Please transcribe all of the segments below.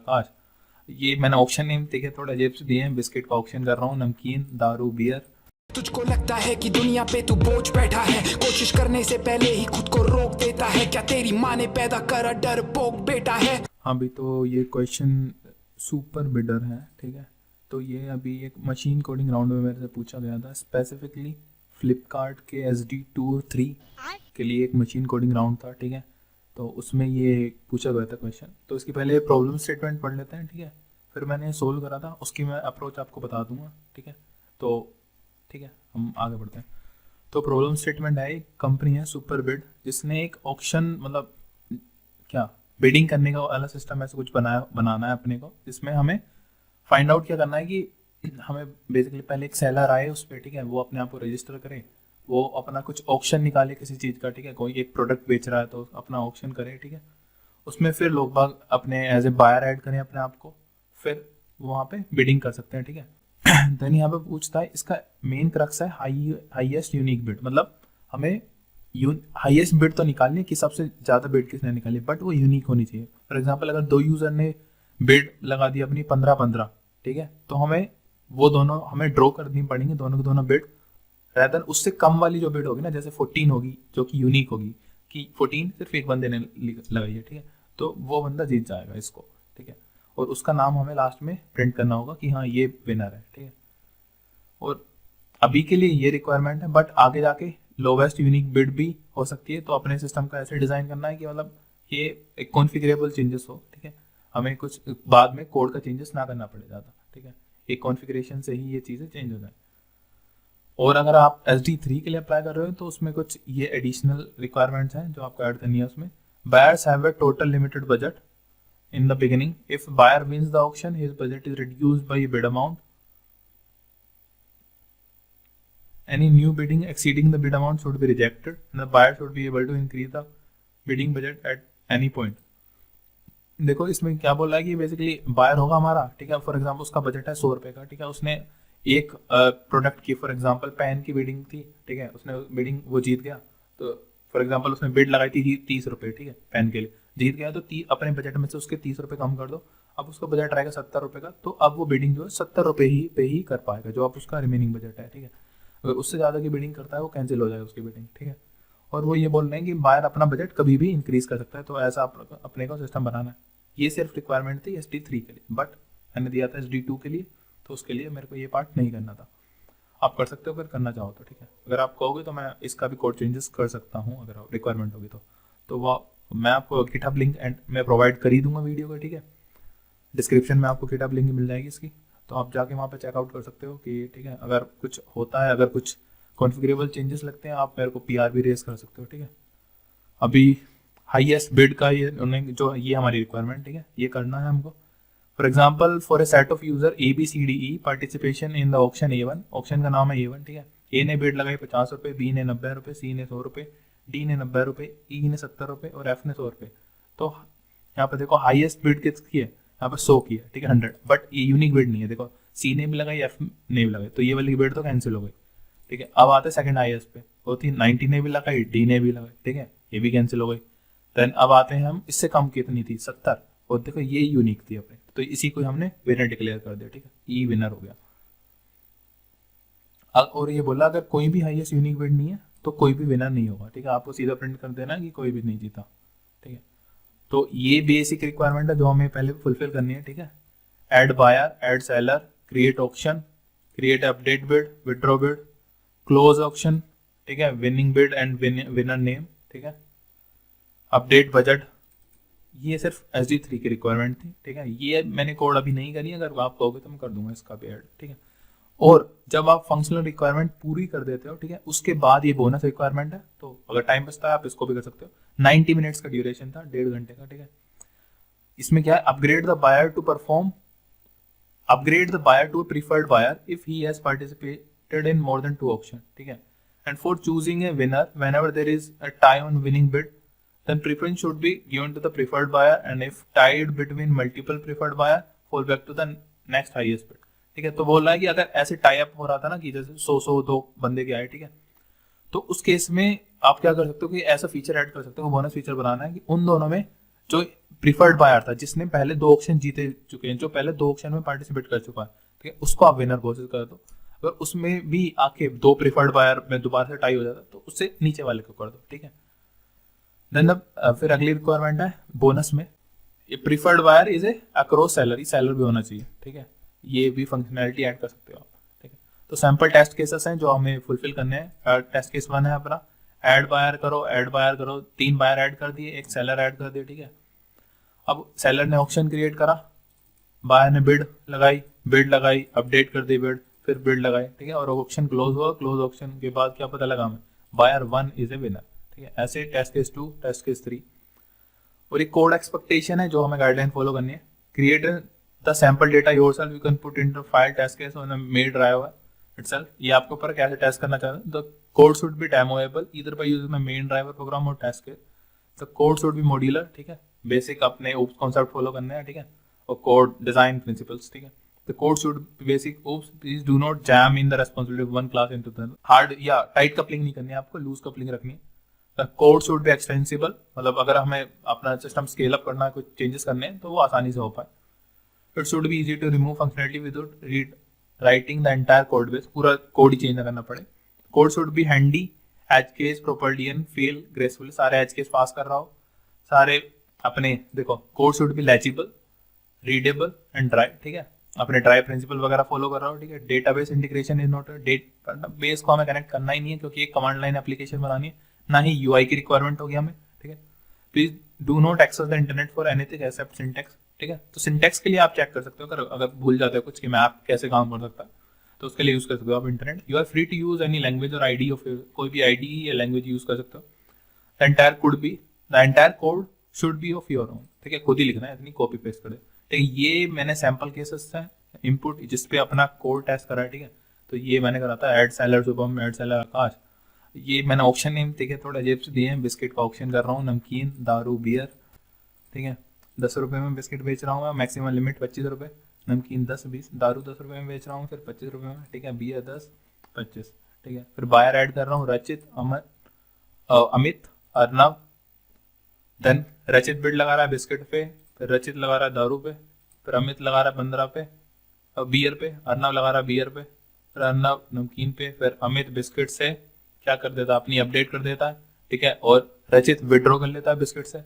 प्रकाश। ये मैंने option name देखे थोड़ा अजीब से दिए हैं, बिस्किट का ऑप्शन कर रहा हूँ, नमकीन, दारू, बियर। तुझको लगता है कि दुनिया पे तू बोझ बैठा है, कोशिश करने से पहले ही खुद को रोक देता है, क्या तेरी माँ ने पैदा करा डरपोक बेटा है। हाँ भी, तो ये क्वेश्चन सुपर बिडर है, ठीक है। तो ये अभी एक मशीन कोडिंग राउंड में मेरे से पूछा गया था, स्पेसिफिकली फ्लिपकार्ट के SD2 और 3 के लिए एक मशीन कोडिंग राउंड था, ठीक है। तो उसमें ये पूछा गया था क्वेश्चन। तो इसकी पहले प्रॉब्लम स्टेटमेंट पढ़ लेते हैं, ठीक है, फिर मैंने सोल्व करा था, उसकी मैं अप्रोच आपको बता दूंगा, ठीक है। तो ठीक है, हम आगे बढ़ते हैं। तो प्रॉब्लम स्टेटमेंट है, एक कंपनी है सुपर बिड, जिसने एक ऑक्शन मतलब क्या बिडिंग करने का वाला सिस्टम ऐसा कुछ बनाना है अपने को, जिसमें हमें फाइंड आउट क्या करना है कि हमें बेसिकली पहले एक सेलर आए उस पर, ठीक है, वो अपने आप को रजिस्टर करे, वो अपना कुछ ऑक्शन निकाले किसी चीज़ का, ठीक है, कोई एक प्रोडक्ट बेच रहा है तो अपना ऑक्शन करे, ठीक है। उसमें फिर लोग बाग अपने एज ए बायर ऐड करें अपने आप को, फिर वहाँ पे बिडिंग कर सकते हैं, ठीक है। देन यहाँ पे पूछता है, इसका मेन क्रक्स है हाईएस्ट यूनिक बिड, मतलब हमें हाईएस्ट बिड तो निकालनी है कि सबसे ज्यादा बिड किसने निकाली, बट वो यूनिक होनी चाहिए। फॉर एग्जांपल अगर दो यूजर ने बिड लगा दी अपनी 15-15, ठीक है, तो हमें वो दोनों हमें ड्रॉ करनी पड़ेंगे, दोनों की दोनों बिड, rather उससे कम वाली जो बिड होगी ना, जैसे 14 होगी जो कि यूनिक होगी, कि 14 सिर्फ एक बंदे ने लगाई है, ठीक है, तो वो बंदा जीत जाएगा इसको, ठीक है। और उसका नाम हमें लास्ट में प्रिंट करना होगा कि हाँ ये विनर है, ठीक है। और अभी के लिए ये रिक्वायरमेंट है, बट आगे जाके लोवेस्ट यूनिक बिड भी हो सकती है। तो अपने सिस्टम का ऐसे डिजाइन करना है कि मतलब ये एक कॉन्फ़िगरेबल चेंजेस हो, ठीक है, हमें कुछ बाद में कोड का चेंजेस ना करना पड़े ज़्यादा, ठीक है, एक कॉन्फ़िगरेशन से ही ये चीज़ें चेंज हो जाए। और अगर आप SD3 के लिए अप्लाई कर रहे हो तो उसमें कुछ ये एडिशनल रिक्वायरमेंट्स हैं जो आपको ऐड करनी है उसमें। Buyers have a total limited budget in the beginning. If buyer wins the auction, his budget is reduced by a bid amount. Any new bidding exceeding the bid amount should be rejected, and the buyer should be able to increase the bidding budget at any point. देखो इसमें क्या बोल रहा है कि basically buyer होगा हमारा, ठीक है, फॉर एग्जांपल उसका बजट है 100 रुपए का, ठीक है, उसने एक प्रोडक्ट की, फॉर एग्जांपल पेन की बिडिंग थी, ठीक है, उसने बिडिंग वो जीत गया, तो फॉर एग्जांपल उसने बिड लगाई थी 30 रुपए, ठीक है, पेन के लिए जीत गया, तो अपने बजट में से उसके 30 रुपए कम कर दो, अब उसका बजट रहेगा 70 रुपए का, तो अब वो बिडिंग जो है 70 रुपए ही पे ही कर पाएगा, जो अब उसका रिमेनिंग बजट है, ठीक है। अगर उससे ज़्यादा की बिडिंग करता है वो कैंसिल हो जाएगा उसकी बिडिंग, ठीक है। और वो ये बोल रहे हैं कि बायर अपना बजट कभी भी इंक्रीज कर सकता है, तो ऐसा अपने को सिस्टम बनाना है। ये सिर्फ रिक्वायरमेंट थी SD3 के लिए, बट मैंने दिया था SD2 के लिए, तो उसके लिए मेरे को ये पार्ट नहीं करना था। आप कर सकते हो अगर करना चाहो तो, ठीक है। अगर आप कहोगे तो मैं इसका भी कोड चेंजेस कर सकता हूँ अगर रिक्वायरमेंट होगी तो वो मैं आपको गिटहब लिंक एंड मैं प्रोवाइड कर ही दूंगा वीडियो का, ठीक है। डिस्क्रिप्शन में आपको गिटहब लिंक मिल जाएगी इसकी, तो आप जाके वहाँ पे चेकआउट कर सकते हो कि ठीक है, अगर कुछ होता है, अगर कुछ कॉन्फ़िगरेबल चेंजेस लगते हैं, आप मेरे को PR भी रेस कर सकते हो, ठीक है। अभी हाईएस्ट बिड का ये जो ये हमारी रिक्वायरमेंट, ठीक है, ये करना है हमको। For example for a set of user ABCDE participation in the auction A1, auction का नाम है A1, ठीक है। ए ने बिड लगाई 50 रुपए, B ने 90 रुपए, C ने 100 रुपए, D ने 90 रुपए, E ने 70 रुपए और F ने 100 रुपए। तो यहाँ पे देखो हाईएस्ट बिड किसकी है, यहाँ पे 100 की है, ठीक है, 100, बट ये यूनिक बिड नहीं है। देखो C ने भी लगाई, F ने भी लगाई, तो ये वाली बिड तो कैंसिल हो गई, ठीक है। अब आते सेकंड हाईएस्ट पे, वो थी 90 ने भी लगाई, D ने भी लगाई, ठीक है, ये भी कैंसिल हो गई। देन अब आते हैं हम इससे कम कितनी थी, 70, और देखो ये यूनिक थी अपने, तो इसी को हमने विनर डिक्लेयर कर दिया, ठीक है, ई विनर हो गया। और ये बोला अगर कोई भी हाईएस्ट यूनिक बिड नहीं है तो कोई भी विनर नहीं होगा, ठीक है, आपको सीधा प्रिंट कर देना कि कोई भी नहीं जीता, ठीक है। तो ये बेसिक रिक्वायरमेंट है जो हमें पहले फुलफिल करनी है, ठीक है। Add buyer, add seller, create auction, create update bid, withdraw bid, close auction, ठीक है, winning bid and winner name, ठीक है, अपडेट बजट। ये सिर्फ SD3 की रिक्वायरमेंट थी, ठीक है। ये मैंने कोड अभी नहीं करी, अगर आप कहोगे तो मैं कर दूंगा इसका भी ऐड, ठीक है। और जब आप फंक्शनल रिक्वायरमेंट पूरी कर देते हो, ठीक है, उसके बाद ये बोनस रिक्वायरमेंट है, तो अगर टाइम बचता है आप इसको भी कर सकते हो। 90 मिनट्स का ड्यूरेशन था, 1.5 घंटे का, ठीक है। इसमें क्या है, upgrade the buyer to perform, upgrade the buyer to preferred buyer if he has participated in more than 2 auction, ठीक है। And for choosing a winner whenever there is a tie on winning bid, then preference should be given to the preferred buyer, and if tied between multiple preferred buyer, fall back to the next highest bid, ठीक है। तो बोल रहा है कि अगर ऐसे tie up हो रहा था ना कि जैसे 100 दो बंदे के आए, ठीक है, तो उस केस में आप क्या कर सकते हो कि ऐसा फीचर ऐड कर सकते हो, बोनस फीचर बनाना है कि उन दोनों में जो प्रीफर्ड बायर था, जिसने पहले 2 ऑक्शन जीते चुके हैं, जो पहले 2 ऑक्शन में पार्टिसिपेट कर चुका है, ठीक है, उसको आप विनर घोषित कर दो। अगर उसमें भी आके 2 प्रीफर्ड बायर में दोबारा से टाई हो जाता है तो उससे नीचे वाले को कर दो, ठीक है। देन फिर अगली रिक्वायरमेंट है बोनस में, ये preferred buyer is a across seller, seller भी होना चाहिए, ठीक है। ये भी फंक्शनैलिटी ऐड कर सकते हो आप, ठीक है। तो सैंपल टेस्ट केसेस हैं जो हमें फुलफिल करने हैं। टेस्ट केस 1 है अपना, ऐड बायर करो, 3 बायर ऐड कर दिए, 1 सेलर ऐड कर दिए, ठीक है। अब सेलर ने ऑक्शन क्रिएट करा, बायर ने बिड लगाई, अपडेट कर दी बिड, फिर बिड लगाई, ठीक है, और ऑक्शन क्लोज हुआ। क्लोज ऑक्शन के बाद क्या पता लगा हमें, बायर 1 इज ए विनर, ठीक है। ऐसे टेस्ट केस 2, टेस्ट केस 3। और एक कोड एक्सपेक्टेशन है जो हमें गाइडलाइन फॉलो करनी है। Create the sample data yourself, you can put into file test case on the mail driver itself. ये आपके ऊपर कैसे टेस्ट करना चाहते हैं। The code should be demoable either by using the main driver program और test case. The code should be modular, ठीक है, बेसिक अपने ओप्स कॉन्सेप्ट फॉलो करने हैं, ठीक है, और कोड डिजाइन प्रिंसिपल्स, ठीक है। The code should be basic OOPs, please do not jam in the responsibility of one class into the hard या टाइट कपलिंग नहीं करनी है आपको, लूज कपलिंग रखनी है। The code should be extensible, मतलब अगर हमें अपना सिस्टम स्केल अप करना है, कुछ चेंजेस करने हैं तो वो आसानी से हो पाए। It should be easy to remove functionality without writing the entire code base, पूरा कोड ही चेंज ना करना पड़े। Code should be handy, edge case properly and fail gracefully, सारे एज केस पास कर रहा हो, सारे अपने देखो। Code should be legible, readable and DRY, ठीक है, अपने ड्राई प्रिंसिपल वगैरह फॉलो कर रहा हो, ठीक है। Database integration is not, base को हमें कनेक्ट करना ही नहीं है क्योंकि एक कमांड लाइन एप्लीकेशन बनानी है, ना ही यूआई की रिक्वायरमेंट होगी हमें, ठीक है। Please do not access the internet for anything except syntax, ठीक है। तो सिंटेक्स के लिए आप चेक कर सकते हो, अगर भूल जाते हो कुछ कि मैप कैसे काम कर सकता है तो उसके लिए यूज कर सकते हो आप internet. You are free to use any language और आईडी ऑफ कोई भी आईडी या लैंग्वेज यूज कर सकते हो। The entire code should be of your own, ठीक है, खुद ही लिखना है, इतनी कॉपी पेस्ट कर दे, ठीक है। ये मैंने सैंपल केसेस है इनपुट जिसपे अपना कोड टेस्ट करा है, ठीक है। तो ये मैंने करा था add seller Shubham, add seller Akash. ये मैंने ऑप्शन नेम, ठीक है, थोड़ा अजीब से दिए हैं। बिस्किट का ऑप्शन कर रहा हूँ, नमकीन, दारू, बियर, ठीक है। 10 रुपये में बिस्किट बेच रहा हूँ मैं, मैक्सिमम लिमिट 25 रुपये, नमकीन 10-20, दारू 10 रुपये में बेच रहा हूँ, फिर 25 रुपये में, ठीक है, बियर 10-25, ठीक है। फिर बायर ऐड कर रहा हूँ रचित, अमित, अर्नव। देन रचित बिड लगा रहा है बिस्किट पे, फिर रचित लगा रहा है दारू पे, फिर अमित लगा रहा है 15 पे, बियर पे, अर्नव लगा रहा है बियर पे, फिर अर्नव नमकीन पे, फिर अमित बिस्किट से क्या कर देता है, अपनी अपडेट कर देता है, ठीक है, और रचित विड्रॉ कर लेता है बिस्किट से।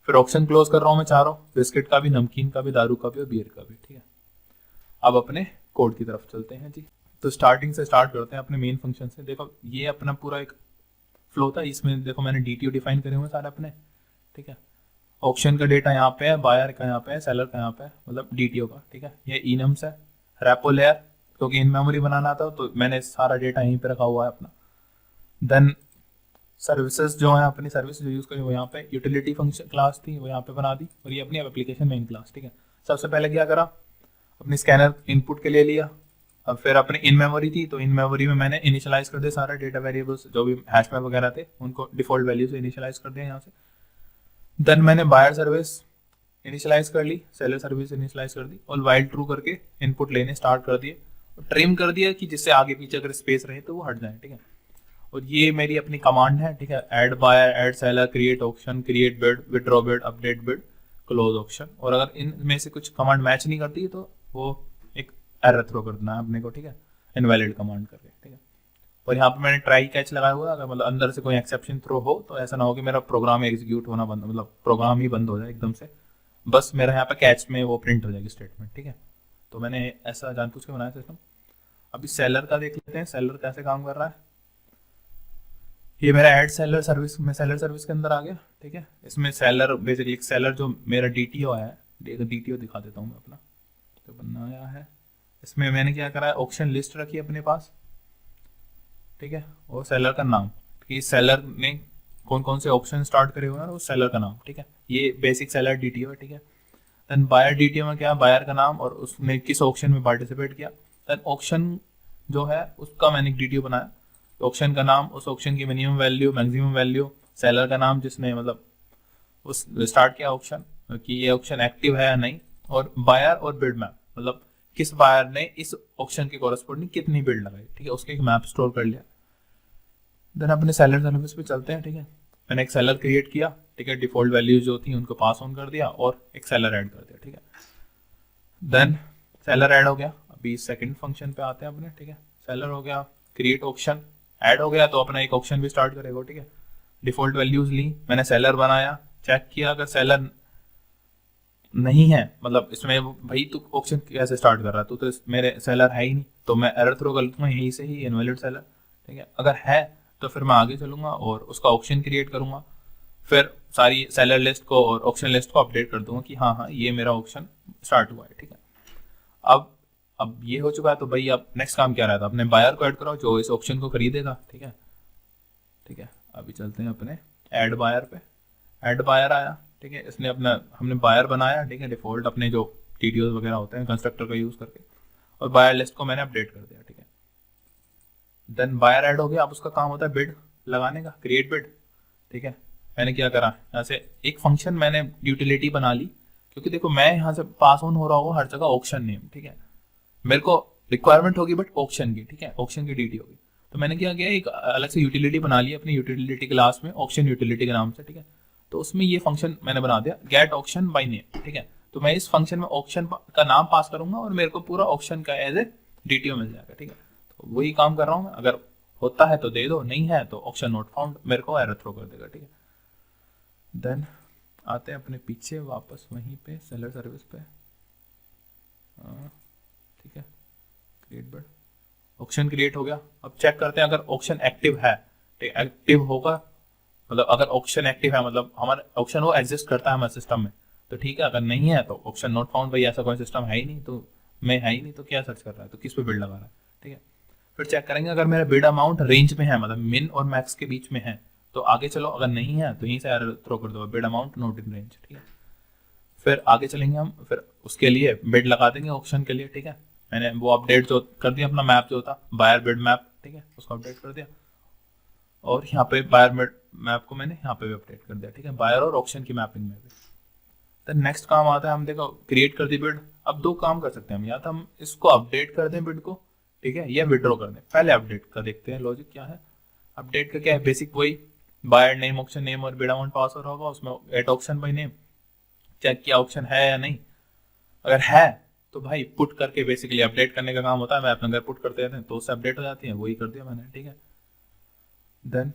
फिर ऑप्शन क्लोज कर रहा हूँ मैं चारों, बिस्किट का भी, नमकीन का भी, दारू का भी और बियर का भी, ठीक है। अब अपने कोड की तरफ चलते हैं जी। तो स्टार्टिंग से स्टार्ट करते हैं अपने मेन फंक्शन से। देखो ये अपना पूरा एक फ्लो था, इसमें देखो मैंने डीटीओ डिफाइन करे हुए सारे अपने, ठीक है। ऑक्शन का डेटा यहाँ पे है, बायर का यहाँ पे है, सेलर का यहाँ पे है, मतलब डीटीओ का, ठीक है। ये इनम्स है, रेपो लेयर क्योंकि इन मेमोरी बनाना था तो मैंने सारा डेटा यहीं पे रखा हुआ है अपना। देन सर्विसेज जो है, अपनी सर्विस जो यूज करी वो यहाँ पे, यूटिलिटी फंक्शन क्लास थी वो यहाँ पे बना दी, और ये अपनी एप्लीकेशन मेन क्लास, ठीक है। सबसे पहले क्या करा, अपनी स्कैनर इनपुट के लिए लिया। अब फिर अपने इन मेमोरी थी तो इन मेमोरी में मैंने इनिशियलाइज कर दिया सारे डेटा वेरिएबल्स जो भी हैश मैप वगैरह थे, उनको डिफॉल्ट वैल्यू से इनिशियलाइज कर दिया यहाँ से। देन मैंने बायर सर्विस इनिशियलाइज कर ली, सेलर सर्विस इनिशियलाइज कर दी, और वाइल ट्रू करके इनपुट लेने स्टार्ट कर दिए, और ट्रिम कर दिया कि जिससे आगे पीछे अगर स्पेस रहे तो वो हट जाए, ठीक है। और ये मेरी अपनी कमांड है, ठीक है, add buyer, add seller, create auction, create bid, withdraw bid, update bid, close auction. और अगर इनमें से कुछ कमांड मैच नहीं करती तो वो एक एरर थ्रो कर देना है अपने को, ठीक है, इनवैलिड कमांड करके, ठीक है। और यहाँ पे मैंने ट्राई कैच लगाया हुआ है, अगर मतलब अंदर से कोई एक्सेप्शन थ्रो हो तो ऐसा ना हो कि मेरा प्रोग्राम एग्जीक्यूट होना बंद, मतलब प्रोग्राम ही बंद हो जाए एकदम से, बस मेरा यहाँ पे कैच में वो प्रिंट हो जाएगी स्टेटमेंट, ठीक है। तो मैंने ऐसा जानबूझ के बनाया सिस्टम। अभी सेलर का देख लेते हैं, सेलर कैसे काम कर रहा है। ये मेरा ऐड सेलर सर्विस, मैं सेलर सर्विस के अंदर आ गया, ठीक है। इसमें सेलर बेसिकली सेलर जो मेरा डीटीओ है, डीटीओ दिखा देता हूँ मैं अपना, तो बनाया है। इसमें मैंने क्या करा है, ऑक्शन लिस्ट रखी अपने पास, ठीक है, और सेलर का नाम कि सेलर ने कौन कौन से ऑप्शन स्टार्ट करे हुए हैं, वो सेलर का नाम, ठीक है। ये बेसिक सेलर डीटीओ है, ठीक है। देन बायर डीटीओ में क्या, बायर का नाम और उसने किस ऑक्शन में पार्टिसिपेट किया। देन ऑक्शन जो है उसका मैंने एक डीटीओ बनाया, ऑक्शन का नाम, उस ऑक्शन की minimum value, maximum value, seller का नाम जिसने मतलब उस स्टार्ट किया ऑक्शन कि ये ऑक्शन एक्टिव है या नहीं, और बायर और बिड मैप, मतलब किस बायर ने इस ऑक्शन के कॉरेस्पॉन्डिंग कितनी बिड लगाई, ठीक है, उसके एक मैप स्टोर कर लिया। देन अपने सेलर सर्विस पे चलते हैं, ठीक है। मैंने एक सेलर क्रिएट किया, ठीक है, डिफॉल्ट वैल्यूज जो थी उनको पास ऑन कर दिया और एक सेलर ऐड कर दिया, ठीक है। देन सेलर ऐड हो गया, अभी सेकंड फंक्शन पे आते हैं अपने, ठीक है। सेलर हो गया, क्रिएट ऑक्शन ऐड हो गया तो अपना एक ऑक्शन भी स्टार्ट करेगा, ठीक है। डिफॉल्ट वैल्यूज ली, मैंने सेलर बनाया, चेक किया, अगर सेलर नहीं है, मतलब इसमें भाई तू ऑक्शन कैसे स्टार्ट कर रहा है, तो मेरे सेलर है ही नहीं, तो मैं एरर थ्रो कर लूंगा यहीं से ही, इनवैलिड सेलर, ठीक है। अगर है तो फिर मैं आगे चलूंगा और उसका ऑक्शन क्रिएट करूंगा, फिर सारी सेलर लिस्ट को और ऑक्शन लिस्ट को अपडेट कर दूंगा कि हाँ हाँ ये मेरा ऑक्शन स्टार्ट हुआ है, ठीक है। अब ये हो चुका है, तो भाई अब नेक्स्ट काम क्या रहता है, अपने बायर को ऐड कराओ जो इस ऑक्शन को खरीदेगा, ठीक है। ठीक है, अभी चलते हैं अपने ऐड बायर पे। ऐड बायर आया, ठीक है, इसने अपना हमने बायर बनाया, ठीक है, डिफॉल्ट अपने जो टीडीओ वगैरह होते हैं कंस्ट्रक्टर का यूज करके, और बायर लिस्ट को मैंने अपडेट कर दिया, ठीक है। देन बायर ऐड हो गया, अब उसका काम होता है बिड लगाने का, क्रिएट बिड, ठीक है। मैंने क्या करा, यहाँ से एक फंक्शन मैंने यूटिलिटी बना ली, क्योंकि देखो मैं यहाँ से पास ऑन हो रहा होगा हर जगह ऑक्शन नेम, ठीक है। मेरे को रिक्वायरमेंट होगी बट ऑक्शन की, ठीक है, ऑक्शन की डीटी होगी, तो मैंने क्या किया, एक अलग से यूटिलिटी बना ली अपनी यूटिलिटी क्लास में, ऑक्शन यूटिलिटी के नाम से, ठीक है। तो उसमें ये फंक्शन मैंने बना दिया, गेट ऑक्शन बाय नेम, ठीक है। तो मैं इस फंक्शन में ऑक्शन का नाम पास करूंगा और मेरे को पूरा ऑक्शन का एज ए डीटीओ मिल जाएगा, ठीक है। तो वही काम कर रहा हूँ मैं, अगर होता है तो दे दो, नहीं है तो ऑक्शन नोट फाउंड मेरे को एरर थ्रो कर देगा, ठीक है। देन आते हैं अपने पीछे वापस वहीं पे सेलर सर्विस पे, ठीक है, क्रिएट बिड, ऑक्शन क्रिएट हो गया। अब चेक करते हैं अगर ऑक्शन एक्टिव है, ठीक, एक्टिव होगा मतलब अगर ऑक्शन एक्टिव है मतलब हमारा ऑक्शन वो एग्जिस्ट करता है हमारे सिस्टम में, तो ठीक है। अगर नहीं है तो ऑक्शन नॉट फाउंड, भाई ऐसा कोई सिस्टम है ही नहीं, तो मैं है ही नहीं तो क्या सर्च कर रहा है, तो किस पे बिड लगा रहा है, ठीक है। फिर चेक करेंगे अगर मेरा बिड अमाउंट रेंज में है, मतलब मिन और मैक्स के बीच में है, तो आगे चलो, अगर नहीं है तो यहीं से एरर थ्रो कर दो, bid amount not in range, ठीक है। फिर आगे चलेंगे हम, फिर उसके लिए बिड लगा देंगे ऑक्शन के लिए, ठीक है। मैंने वो अपडेट जो कर दिया, अपना मैप जो था बायर बिड मैप, ठीक है, उसको अपडेट कर दिया, और यहाँ पे बायर बिड मैप को मैंने यहाँ पे भी अपडेट कर दिया, ठीक है, बायर और ऑक्शन की मैपिंग में भी। तो नेक्स्ट काम आता है, हम देखो क्रिएट कर दी बिड। अब दो काम कर सकते हैं हम, या तो हम इसको अपडेट कर दें बिड को, ठीक है, या विड्रॉ कर दें। पहले अपडेट का देखते हैं लॉजिक क्या है। अपडेट का क्या है, बेसिक वही बायर नेम, ऑक्शन नेम और बिड अमाउंट पास हो रहा होगा, उसमें at auction by name check किया ऑक्शन है या नहीं, अगर है तो भाई पुट करके बेसिकली अपडेट करने का काम होता है। मैं अपने घर पुट करते हैं तो उससे अपडेट हो जाती है, वही कर दिया मैंने, ठीक है। देन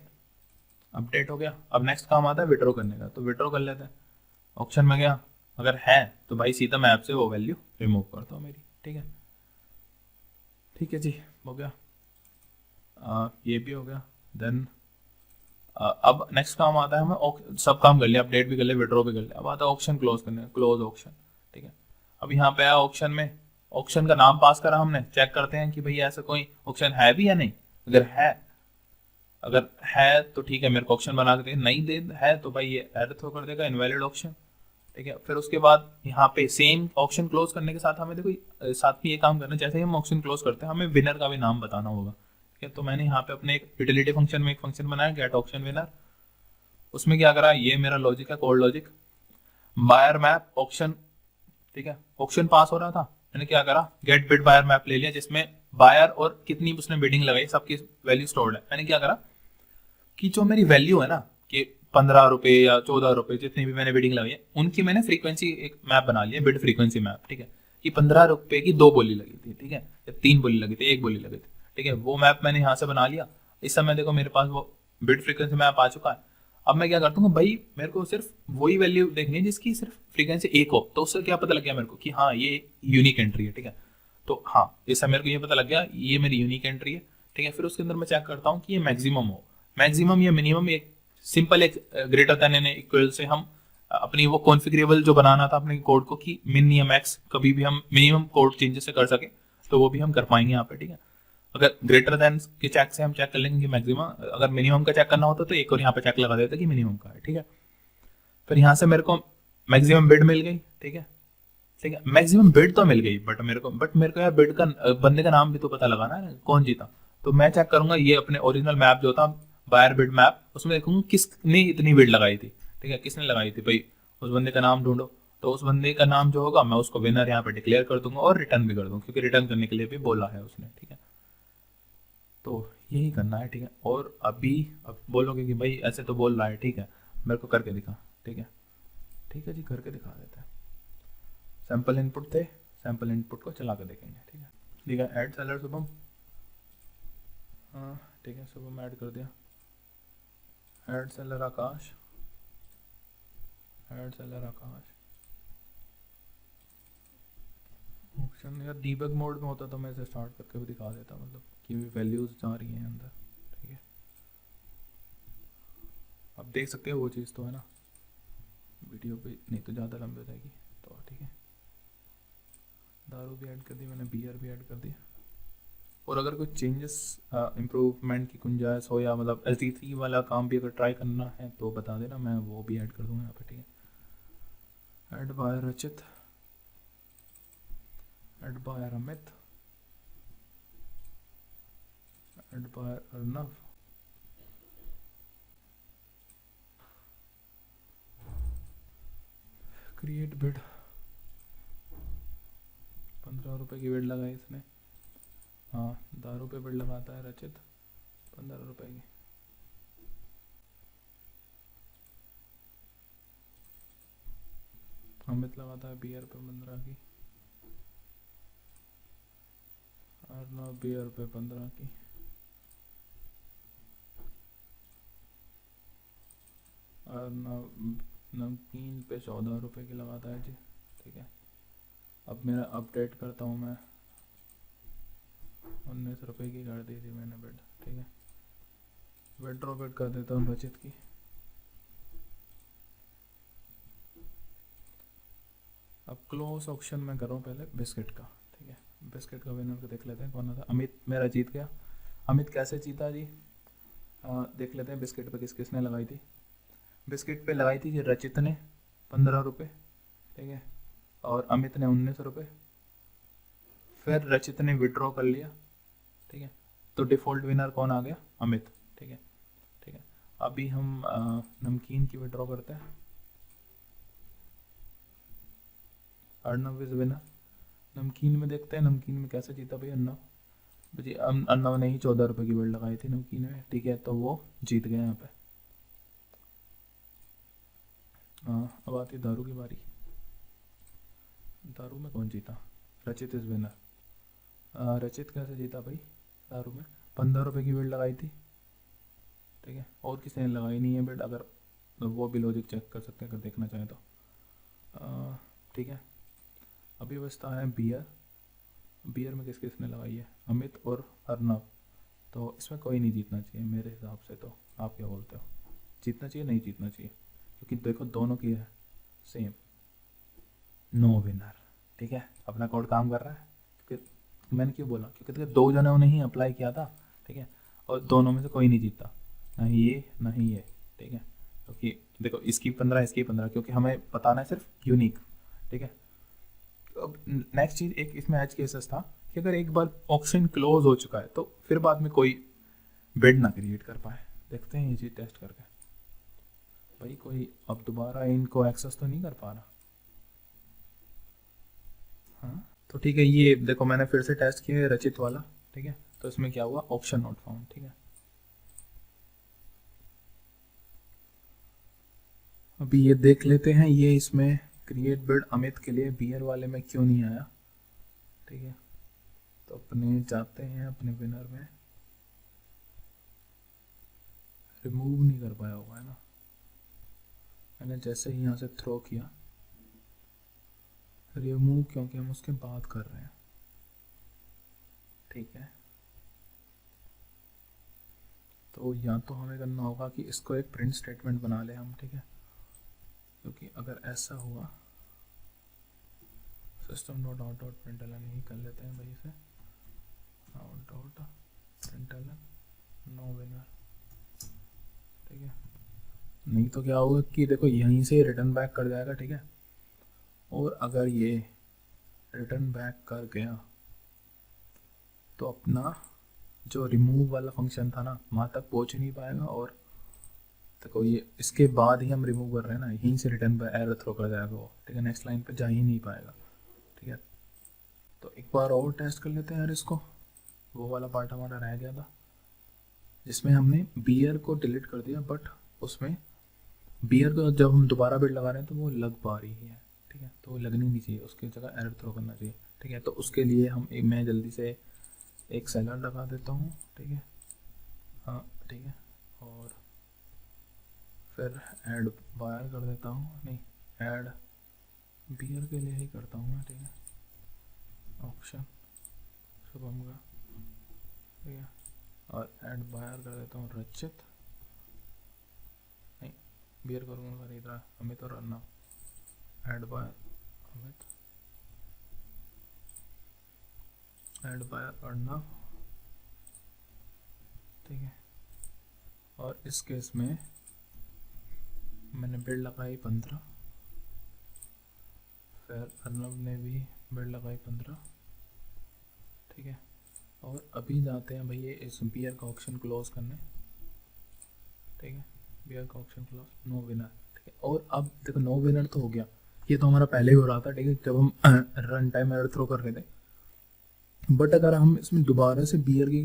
अपडेट हो गया, अब नेक्स्ट काम आता है विड्रॉ करने का, तो विड्रॉ कर लेते हैं। ऑप्शन में गया, अगर है तो भाई सीधा मैं ऐप से वो वैल्यू रिमूव करता हूँ मेरी, ठीक है। ठीक है जी, हो गया, ये भी हो गया। देन अब नेक्स्ट काम आता है, हमें सब काम कर लिया, अपडेट भी कर लिया, विड्रॉ भी कर लिया, अब आता है ऑप्शन क्लोज करने, क्लोज ऑप्शन, ठीक है। अब यहाँ पे आया ऑप्शन में, ऑप्शन का नाम पास करा हमने, चेक करते हैं कि भाई ऐसा कोई ऑप्शन है भी या नहीं। अगर है तो ठीक है, मेरे को ऑप्शन बना के दे, नहीं दे है तो भाई ये एरर थ्रो कर देगा, इनवैलिड ऑप्शन, ठीक है। फिर उसके बाद यहाँ पे सेम ऑप्शन क्लोज करने के साथ हमें देखो साथ में ये काम करना, जैसे ही हम ऑप्शन क्लोज करते हैं हमें विनर का भी नाम बताना होगा, ठीक है। तो मैंने यहाँ पे अपने एक यूटिलिटी फंक्शन में एक फंक्शन बनाया, गेट ऑप्शन विनर। उसमें क्या करा, ये मेरा लॉजिक है, code logic, buyer map option, ठीक है, ऑप्शन पास हो रहा था, मैंने क्या करा, गेट बिड बायर मैप ले लिया, जिसमें बायर और कितनी उसने बिडिंग लगाई सबकी वैल्यू स्टोर्ड है। मैंने क्या करा कि जो मेरी वैल्यू है ना कि 15 रुपए या 14 रुपए जितनी भी मैंने बिडिंग लगाई है, उनकी मैंने फ्रीक्वेंसी एक मैप बना लिया, बिड फ्रीक्वेंसी मैप, ठीक है। कि 15 रुपए की 2 बोली लगी थी, ठीक है, या 3 बोली लगी थी, 1 बोली लगी थी, ठीक है। वो मैप मैंने यहाँ से बना लिया। इस समय देखो मेरे पास वो बिड फ्रीक्वेंसी मैप आ चुका है। अब मैं क्या करता हूँ, भाई मेरे को सिर्फ वही वैल्यू देखनी है जिसकी सिर्फ फ्रीक्वेंसी 1 हो, तो उससे क्या पता लग गया मेरे को कि हाँ ये यूनिक एंट्री है, ठीक है। तो हाँ इस समय मेरे को ये पता लग गया ये मेरी यूनिक एंट्री है, ठीक है। फिर उसके अंदर मैं चेक करता हूँ कि ये मैक्सिमम हो, मैक्सिमम या मिनिमम, एक सिंपल एक ग्रेटर देन एंड इक्वल से हम अपनी वो कॉन्फ़िगरेबल जो बनाना था अपने कोड को कि मिन या मैक्स कभी भी हम मिनिमम कोड चेंजेस से कर सके, तो वो भी हम कर पाएंगे यहाँ पे, ठीक है। अगर ग्रेटर देन के चेक से हम चेक कर लेंगे कि मैक्सिमम, अगर मिनिमम का चेक करना होता तो एक और यहाँ पे चेक लगा देते कि मिनिमम का है, ठीक है। फिर यहाँ से मेरे को मैक्सिमम बिड मिल गई, ठीक है, ठीक है, मैक्सिमम बिड तो मिल गई, बट मेरे को यार बिड का बंदे का नाम भी तो पता लगाना है कौन जीता। तो मैं चेक करूंगा ये अपने ओरिजिनल मैप जो था बायर बिड मैप, उसमें देखूंगा किसने इतनी बिड लगाई थी, ठीक है, किसने लगाई थी भाई, उस बंदे का नाम ढूंढो। तो उस बंदे का नाम जो होगा मैं उसको विनर यहाँ पे डिक्लेयर कर दूंगा और रिटर्न भी कर दूंगा, क्योंकि रिटर्न करने के लिए भी बोला है उसने, ठीक है। तो यही करना है, ठीक है। और अब बोलोगे कि भाई ऐसे तो बोल रहा है, ठीक है, मेरे को करके दिखा। ठीक है, ठीक है जी, करके दिखा देते हैं। सैंपल इनपुट थे, सैंपल इनपुट को चला कर देखेंगे। ठीक है, ठीक है, ऐड सेलर शुभम। हाँ ठीक है, शुभम ऐड कर दिया। ऐड सेलर आकाश, ऐड सेलर आकाश। ऑप्शन यार डीबग मोड में होता तो मैं इसे स्टार्ट करके भी दिखा देता, मतलब कि वैल्यूज जा रही हैं अंदर। ठीक है, अब देख सकते हो वो चीज़ तो है ना, वीडियो पे नहीं तो ज़्यादा लंबी हो जाएगी। तो ठीक है, दारू भी ऐड कर दी मैंने, बियर भी ऐड कर दिया। और अगर कोई चेंजेस इम्प्रूवमेंट की गुंजाइश हो, या मतलब SD3 वाला काम भी अगर ट्राई करना है तो बता देना, मैं वो भी ऐड कर दूँगा यहाँ पे। ठीक है, add buy Rachit, add buy Amit, add buy Arnav, create bid. 15 रुपये की बिड लगाई इसने। हाँ, दारू पे बिड लगाता है रचित 15 रुपये की। अमित लगाता है बियर पे 15 की, अर्नव बियर पे 15 की, अर्नव नमकीन पे 14 रुपये की लगाता है जी। ठीक है, अब मेरा अपडेट करता हूँ मैं, 19 रुपये की कर दी थी मैंने बिड। ठीक है, विड्रॉ बिड कर देता हूँ बचत की। अब क्लोज ऑप्शन में करूँ पहले बिस्किट का। ठीक है, बिस्किट का विनर को देख लेते हैं कौन था। अमित मेरा जीत गया। अमित कैसे जीता जी? देख लेते हैं बिस्किट पे किस किसने लगाई थी। बिस्किट पे लगाई थी जी रचित ने 15 रुपये। ठीक है, और अमित ने 19 रुपये। फिर रचित ने विड्रॉ कर लिया। ठीक है, तो डिफ़ॉल्ट विनर कौन आ गया? अमित। ठीक है, ठीक है, अभी हम नमकीन की विड्रॉ करते हैं। Arnav is winner. नमकीन में देखते हैं नमकीन में कैसे जीता भाई अर्नव। जी अर्नव ने ही 14 रुपये की बिड लगाई थी नमकीन में। ठीक है, तो वो जीत गए यहाँ पे। अब आती दारू की बारी। दारू में कौन जीता? रचित इज विनर। रचित कैसे जीता भाई दारू में? 15 रुपये की बिड लगाई थी। ठीक है, और किसी ने लगाई नहीं है बिड, अगर वो भी लॉजिक चेक कर सकते हैं अगर देखना चाहें तो। ठीक है, अभी बचता है बियर। बियर में किस किसने लगाई है? अमित और अर्नव। तो इसमें कोई नहीं जीतना चाहिए मेरे हिसाब से। तो आप क्या बोलते हो, जीतना चाहिए नहीं जीतना चाहिए? क्योंकि देखो दोनों की है सेम, नो विनर। ठीक है, अपना कोड काम कर रहा है। क्योंकि मैंने क्यों बोला, क्योंकि देखो 2 जनों ने ही अप्लाई किया था। ठीक है, और दोनों में से कोई नहीं जीता, ना ही ये ना ही ये। ठीक है, क्योंकि देखो इसकी 15 इसकी 15, क्योंकि हमें बताना है सिर्फ यूनिक। ठीक है, अब नेक्स्ट चीज़ एक इसमें एज केसेस था कि अगर एक बार ऑप्शन क्लोज हो चुका है तो फिर बाद में कोई बिड ना क्रिएट कर पाए। देखते हैं ये चीज़ टेस्ट करके भाई, कोई अब दोबारा इनको एक्सेस तो नहीं कर पा रहा। हाँ तो ठीक है, ये देखो मैंने फिर से टेस्ट किया है रचित वाला। ठीक है, तो इसमें क्या हुआ? Epsilon naught found. ठीक है, अभी ये देख लेते हैं ये इसमें क्रिएट बिड अमित के लिए बियर वाले में क्यों नहीं आया। ठीक है, तो अपने जाते हैं अपने विनर में, रिमूव नहीं कर पाया होगा है ना। मैंने जैसे ही यहाँ से थ्रो किया रिमूव, क्योंकि हम उसके बाद कर रहे हैं। ठीक है, तो या तो हमें करना होगा कि इसको एक प्रिंट स्टेटमेंट बना ले हम। ठीक है, क्योंकि अगर ऐसा हुआ system dot out dot println ही कर लेते हैं भाई इसे, out dot println no winner. ठीक है, नहीं तो क्या होगा कि देखो यहीं से रिटर्न बैक कर जाएगा। ठीक है, और अगर ये रिटर्न बैक कर गया तो अपना जो रिमूव वाला फंक्शन था ना वहाँ तक पहुँच नहीं पाएगा। और देखो ये इसके बाद ही हम रिमूव कर रहे हैं ना, यहीं से रिटर्न बाय एरर थ्रो कर जाएगा वो। ठीक है, नेक्स्ट लाइन पे जा ही नहीं पाएगा। ठीक है, तो एक बार और टेस्ट कर लेते हैं यार इसको। वो वाला पार्ट हमारा रह गया था जिसमें हमने बियर को डिलीट कर दिया, बट उसमें बियर को जब हम दोबारा बिड लगा रहे हैं तो वो लग पा रही है, ठीक है, तो वो लगनी नहीं चाहिए, उसकी जगह एरर थ्रो करना चाहिए, ठीक है। तो उसके लिए मैं जल्दी से एक सेलर लगा देता हूँ, ठीक है, हाँ ठीक है, और फिर ऐड बायर कर देता हूँ, नहीं ऐड बियर के लिए ही करता हूँ मैं, ठीक है, ऑप्शन शुभम का, ठीक है, और ऐड बायर कर देता हूँ रचित, नहीं बियर करूँगा खरीद रहा अमित और Anna, add buyer Amit, add buyer Arnav, ठीक है। और इस केस में मैंने बिड लगाई 15, फिर अर्णव ने भी बिड लगाई 15, ठीक है। और अभी जाते हैं भैया इस बियर का ऑप्शन क्लोज करने, ठीक है, बियर का ऑप्शन क्लोज, नो विनर, ठीक है। और अब देखो नो विनर तो हो गया, ये तो हमारा पहले ही हो रहा था, ठीक है, जब हम रन टाइम एरर थ्रो कर रहे थे। बट अगर हम इसमें दोबारा से बियर की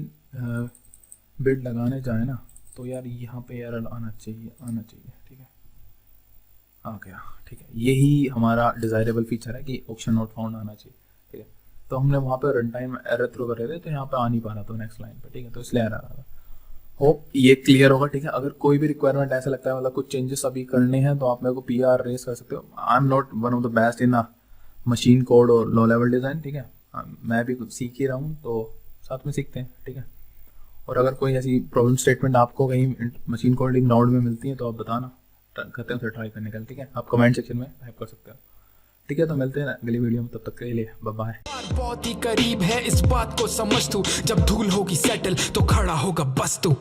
बिड लगाने जाए ना, तो यार यहाँ पे एरर आना चाहिए, ठीक है, आ गया, ठीक है। यही हमारा डिज़ायरेबल फीचर है कि ऑप्शन नॉट फाउंड आना चाहिए, ठीक है। तो हमने वहाँ पे रन टाइम एरर थ्रो कर रहे थे, तो यहाँ पे आ नहीं पा रहा था नेक्स्ट लाइन पे, ठीक है, तो इसलिए एरर आ रहा था। होप ये क्लियर होगा, ठीक है। अगर कोई भी रिक्वायरमेंट ऐसा लगता है मतलब कुछ चेंजेस अभी करने हैं, तो आप मेरे को PR रेस कर सकते हो। I am not one of the best in machine code और लो लेवल डिज़ाइन, ठीक है, मैं भी कुछ सीख ही रहा हूँ, तो साथ में सीखते हैं, ठीक है। और अगर कोई ऐसी प्रॉब्लम स्टेटमेंट आपको कहीं मशीन कोडिंग राउंड में मिलती है तो आप बताना, करते हैं उसे ट्राई करने का, ठीक है। आप कमेंट सेक्शन में टाइप कर सकते हो, ठीक है। तो मिलते हैं अगली वीडियो में, तब तक के लिए बाय बाय। बहुत ही करीब है इस बात को समझ तू, जब धूल होगी सेटल तो खड़ा होगा बस तू।